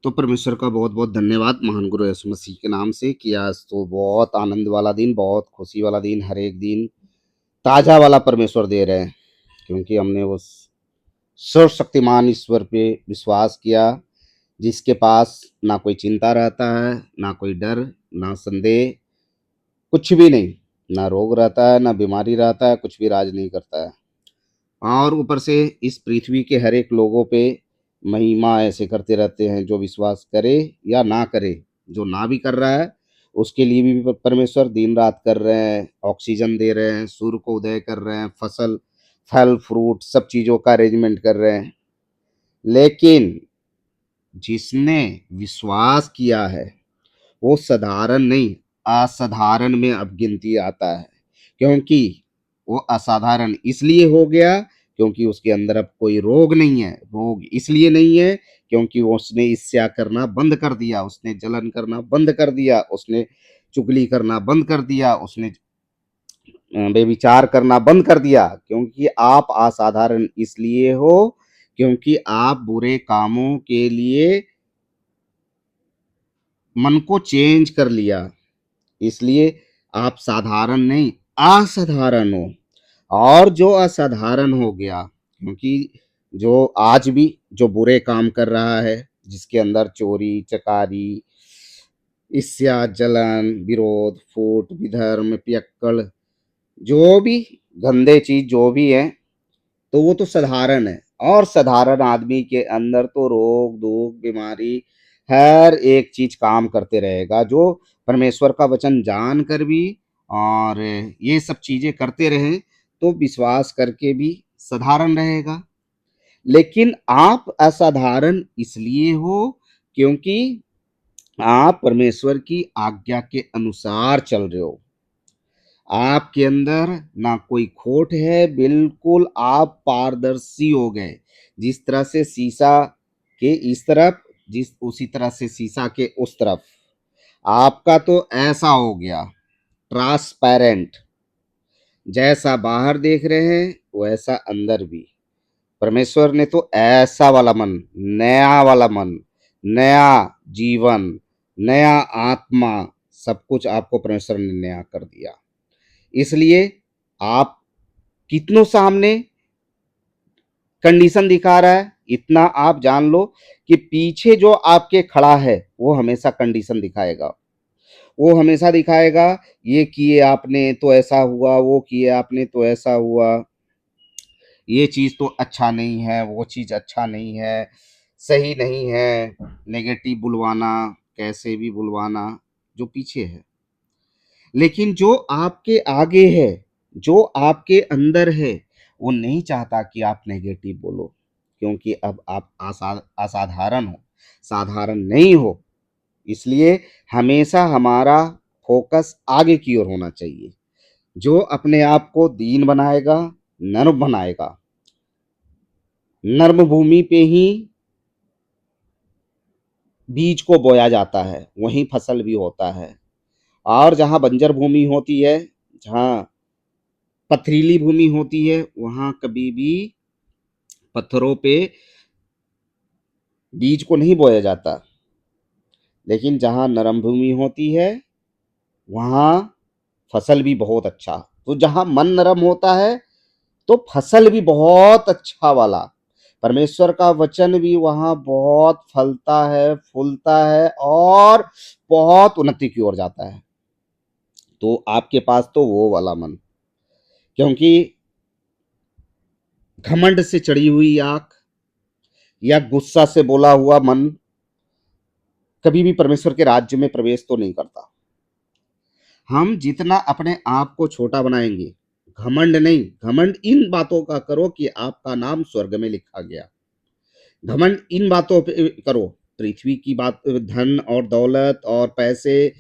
तो परमेश्वर का बहुत-बहुत धन्यवाद महान गुरु यीशु मसीह के नाम से कि आज तो बहुत आनंद वाला दिन, बहुत खुशी वाला दिन, हर एक दिन ताज़ा वाला परमेश्वर दे रहे हैं। क्योंकि हमने उस सर्वशक्तिमान ईश्वर पे विश्वास किया, जिसके पास ना कोई चिंता रहता है, ना कोई डर, ना संदेह, कुछ भी नहीं। ना रोग रहता है, ना बीमारी रहता है, कुछ भी राज नहीं करता है। और ऊपर से इस पृथ्वी के हर एक लोगों पे महिमा ऐसे करते रहते हैं, जो विश्वास करे या ना करे। जो ना भी कर रहा है उसके लिए भी परमेश्वर दिन रात कर रहे हैं, ऑक्सीजन दे रहे हैं, सूर्य को उदय कर रहे हैं, फसल फल फ्रूट सब चीज़ों का अरेंजमेंट कर रहे हैं। लेकिन जिसने विश्वास किया है वो साधारण नहीं, असाधारण में अब गिनती आता है। क्योंकि वो असाधारण इसलिए हो गया क्योंकि उसके अंदर अब कोई रोग नहीं है। रोग इसलिए नहीं है क्योंकि उसने ईर्ष्या करना बंद कर दिया, उसने जलन करना बंद कर दिया, उसने चुगली करना बंद कर दिया, उसने बेविचार करना बंद कर दिया। क्योंकि आप असाधारण इसलिए हो क्योंकि आप बुरे कामों के लिए मन को चेंज कर लिया। इसलिए आप साधारण नहीं, असाधारण हो। और जो असाधारण हो गया, क्योंकि जो आज भी जो बुरे काम कर रहा है, जिसके अंदर चोरी चकारी, ईर्ष्या, जलन, विरोध, फूट, विधर्म, पियक्कड़, जो भी गंदे चीज जो भी है, तो वो तो साधारण है। और साधारण आदमी के अंदर तो रोग दुख बीमारी हर एक चीज काम करते रहेगा। जो परमेश्वर का वचन जान कर भी और ये सब चीजें करते रहे तो विश्वास करके भी साधारण रहेगा। लेकिन आप असाधारण इसलिए हो क्योंकि आप परमेश्वर की आज्ञा के अनुसार चल रहे हो। आपके अंदर ना कोई खोट है, बिल्कुल आप पारदर्शी हो गए। जिस तरह से शीशा के इस तरफ, जिस उसी तरह से शीशा के उस तरफ आपका तो ऐसा हो गया, ट्रांसपेरेंट। जैसा बाहर देख रहे हैं वैसा अंदर भी। परमेश्वर ने तो ऐसा वाला मन, नया वाला मन, नया जीवन, नया आत्मा, सब कुछ आपको परमेश्वर ने नया कर दिया। इसलिए आप कितनों सामने कंडीशन दिखा रहा है, इतना आप जान लो कि पीछे जो आपके खड़ा है वो हमेशा कंडीशन दिखाएगा। वो हमेशा दिखाएगा, ये किए आपने तो ऐसा हुआ, वो किए आपने तो ऐसा हुआ, ये चीज़ तो अच्छा नहीं है, वो चीज़ अच्छा नहीं है, सही नहीं है। नेगेटिव बुलवाना, कैसे भी बुलवाना, जो पीछे है। लेकिन जो आपके आगे है, जो आपके अंदर है, वो नहीं चाहता कि आप नेगेटिव बोलो। क्योंकि अब आप असाधारण हो, साधारण नहीं हो। इसलिए हमेशा हमारा फोकस आगे की ओर होना चाहिए। जो अपने आप को दीन बनाएगा, नर्म बनाएगा, नर्म भूमि पे ही बीज को बोया जाता है, वहीं फसल भी होता है। और जहाँ बंजर भूमि होती है, जहाँ पथरीली भूमि होती है, वहां कभी भी पत्थरों पे बीज को नहीं बोया जाता। लेकिन जहाँ नरम भूमि होती है वहां फसल भी बहुत अच्छा। तो जहाँ मन नरम होता है तो फसल भी बहुत अच्छा वाला, परमेश्वर का वचन भी वहां बहुत फलता है, फूलता है और बहुत उन्नति की ओर जाता है। तो आपके पास तो वो वाला मन, क्योंकि घमंड से चढ़ी हुई आंख या गुस्सा से बोला हुआ मन कभी भी परमेश्वर के राज्य में प्रवेश तो नहीं करता। हम जितना अपने आप को छोटा बनाएंगे, घमंड नहीं, घमंड इन बातों का करो कि आपका नाम स्वर्ग में लिखा गया। घमंड इन बातों पे करो, पृथ्वी की बात, धन और दौलत और पैसे,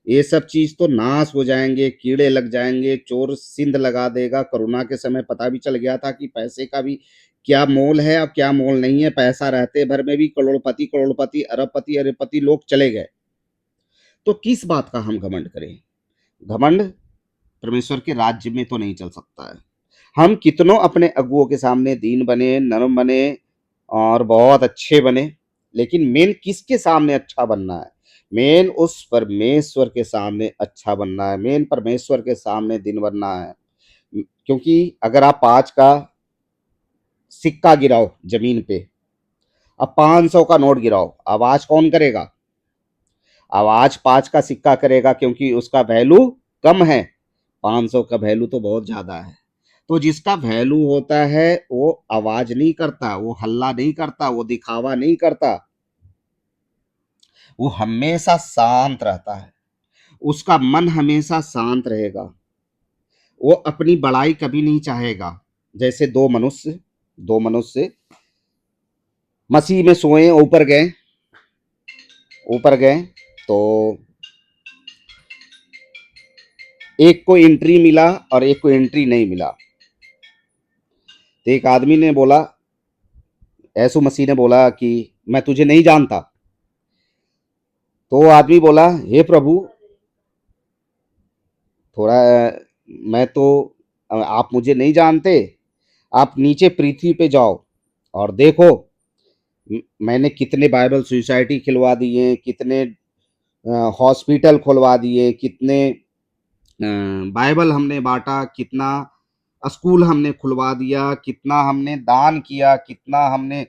ये सब चीज तो नाश हो जाएंगे, कीड़े लग जाएंगे, चोर सिंध लगा देगा। कोरोना के समय पता भी चल गया था कि पैसे का भी क्या मोल है और क्या मोल नहीं है। पैसा रहते भर में भी करोड़पति करोड़पति, अरबपति अरबपति लोग चले गए। तो किस बात का हम घमंड करें? घमंड परमेश्वर के राज्य में तो नहीं चल सकता है। हम कितनों अपने अगुओं के सामने दीन बने, नरम बने और बहुत अच्छे बने, लेकिन मेन किसके सामने अच्छा बनना है? मेन उस परमेश्वर के सामने अच्छा बनना है, मेन परमेश्वर के सामने दिन बनना है। क्योंकि अगर आप 5 का सिक्का गिराओ जमीन पे, अब 500 का नोट गिराओ, आवाज कौन करेगा? आवाज 5 का सिक्का करेगा, क्योंकि उसका वैल्यू कम है। 500 का वैल्यू तो बहुत ज्यादा है। तो जिसका वैल्यू होता है वो आवाज नहीं करता, वो हल्ला नहीं करता, वो दिखावा नहीं करता, वो हमेशा शांत रहता है, उसका मन हमेशा शांत रहेगा, वो अपनी बड़ाई कभी नहीं चाहेगा। जैसे दो मनुष्य मसीह में सोए, ऊपर गए तो एक को एंट्री मिला और एक को एंट्री नहीं मिला। तो एक आदमी ने बोला, यीशु मसीह ने बोला कि मैं तुझे नहीं जानता। तो वो आदमी बोला, हे प्रभु, थोड़ा मैं तो आप मुझे नहीं जानते, आप नीचे पृथ्वी पे जाओ और देखो, मैंने कितने बाइबल सोसाइटी खिलवा दिए, कितने हॉस्पिटल खुलवा दिए, कितने बाइबल हमने बांटा, कितना स्कूल हमने खुलवा दिया, कितना हमने दान किया, कितना हमने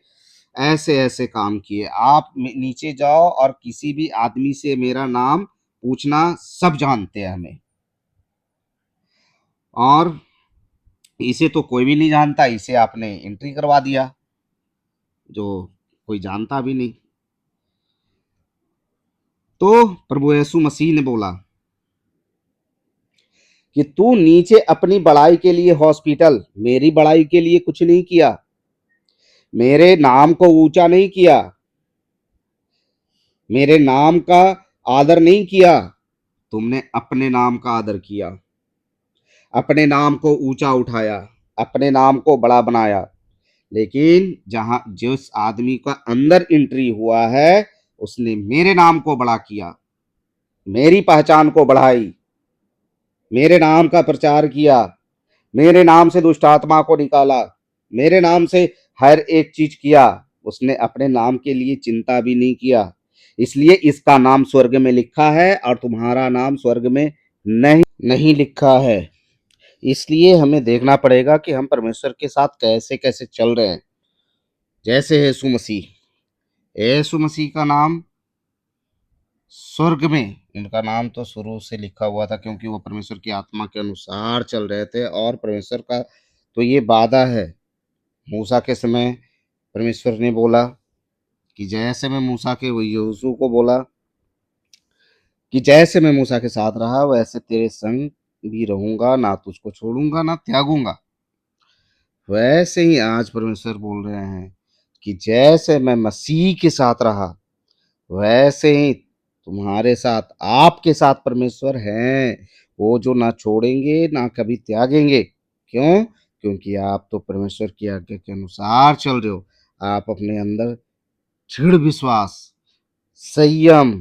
ऐसे ऐसे काम किए। आप नीचे जाओ और किसी भी आदमी से मेरा नाम पूछना, सब जानते हैं हमें। और इसे तो कोई भी नहीं जानता, इसे आपने एंट्री करवा दिया, जो कोई जानता भी नहीं। तो प्रभु यीशु मसीह ने बोला कि तू नीचे अपनी बड़ाई के लिए हॉस्पिटल, मेरी बड़ाई के लिए कुछ नहीं किया, मेरे नाम को ऊंचा नहीं किया, मेरे नाम का आदर नहीं किया, तुमने अपने नाम का आदर किया, अपने नाम को ऊंचा उठाया, अपने नाम को बड़ा बनाया। लेकिन जहां जिस आदमी का अंदर एंट्री हुआ है, उसने मेरे नाम को बड़ा किया, मेरी पहचान को बढ़ाई, मेरे नाम का प्रचार किया, मेरे नाम से दुष्ट आत्मा को निकाला, मेरे नाम से हर एक चीज किया। उसने अपने नाम के लिए चिंता भी नहीं किया। इसलिए इसका नाम स्वर्ग में लिखा है और तुम्हारा नाम स्वर्ग में नहीं नहीं लिखा है। इसलिए हमें देखना पड़ेगा कि हम परमेश्वर के साथ कैसे कैसे चल रहे हैं। जैसे यीशु मसीह का नाम स्वर्ग में, उनका नाम तो शुरू से लिखा हुआ था, क्योंकि वो परमेश्वर की आत्मा के अनुसार चल रहे थे। और परमेश्वर का तो ये वादा है, मूसा के समय परमेश्वर ने बोला कि जैसे मैं मूसा के यहोशू को बोला कि जैसे मैं मूसा के साथ रहा वैसे तेरे संग भी रहूंगा, ना तुझको छोड़ूंगा ना त्यागूंगा। वैसे ही आज परमेश्वर बोल रहे हैं कि जैसे मैं मसीह के साथ रहा वैसे ही तुम्हारे साथ, आपके साथ परमेश्वर हैं, वो जो ना छोड़ेंगे ना कभी त्यागेंगे। क्यों? क्योंकि आप तो परमेश्वर की आज्ञा के अनुसार चल रहे हो। आप अपने अंदर दृढ़ विश्वास, संयम,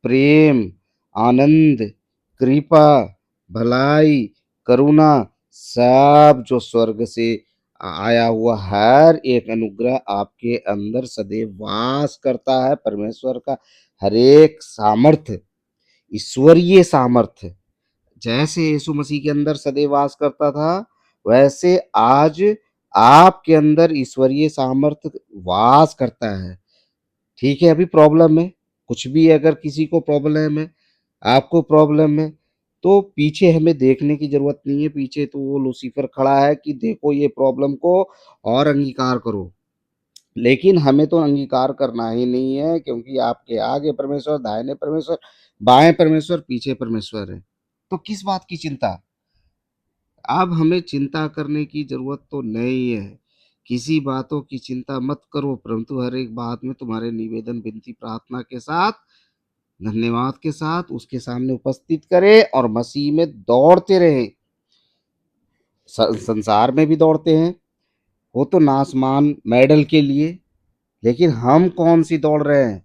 प्रेम, आनंद, कृपा, भलाई, करुणा, सब जो स्वर्ग से आया हुआ हर एक अनुग्रह आपके अंदर सदैव वास करता है। परमेश्वर का हर एक सामर्थ्य, ईश्वरीय सामर्थ्य जैसे यीशु मसीह के अंदर सदैव वास करता था, वैसे आज आपके अंदर ईश्वरीय सामर्थ्य वास करता है। ठीक है, अभी प्रॉब्लम है, कुछ भी अगर किसी को प्रॉब्लम है, आपको प्रॉब्लम है, तो पीछे हमें देखने की जरूरत नहीं है। पीछे तो वो लूसीफर खड़ा है कि देखो ये प्रॉब्लम को और अंगीकार करो। लेकिन हमें तो अंगीकार करना ही नहीं है, क्योंकि आपके आगे परमेश्वर, दाहिने परमेश्वर, बाएं परमेश्वर, पीछे परमेश्वर है। तो किस बात की चिंता? अब हमें चिंता करने की जरूरत तो नहीं है। किसी बातों की चिंता मत करो, परंतु हर एक बात में तुम्हारे निवेदन, विनती, प्रार्थना के साथ, धन्यवाद के साथ उसके सामने उपस्थित करें और मसीह में दौड़ते रहे। संसार में भी दौड़ते हैं, वो तो नासमान मेडल के लिए, लेकिन हम कौन सी दौड़ रहे हैं?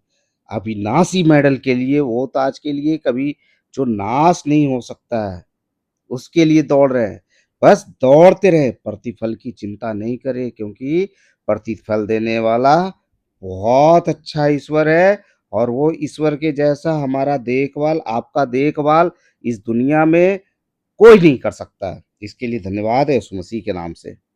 अविनाशी मेडल के लिए, वो ताज के लिए कभी जो नाश नहीं हो सकता है, उसके लिए दौड़ रहे हैं। बस दौड़ते रहे, प्रतिफल की चिंता नहीं करें, क्योंकि प्रतिफल देने वाला बहुत अच्छा ईश्वर है और वो ईश्वर के जैसा हमारा देखभाल, आपका देखभाल इस दुनिया में कोई नहीं कर सकता है। इसके लिए धन्यवाद है यीशु मसीह के नाम से।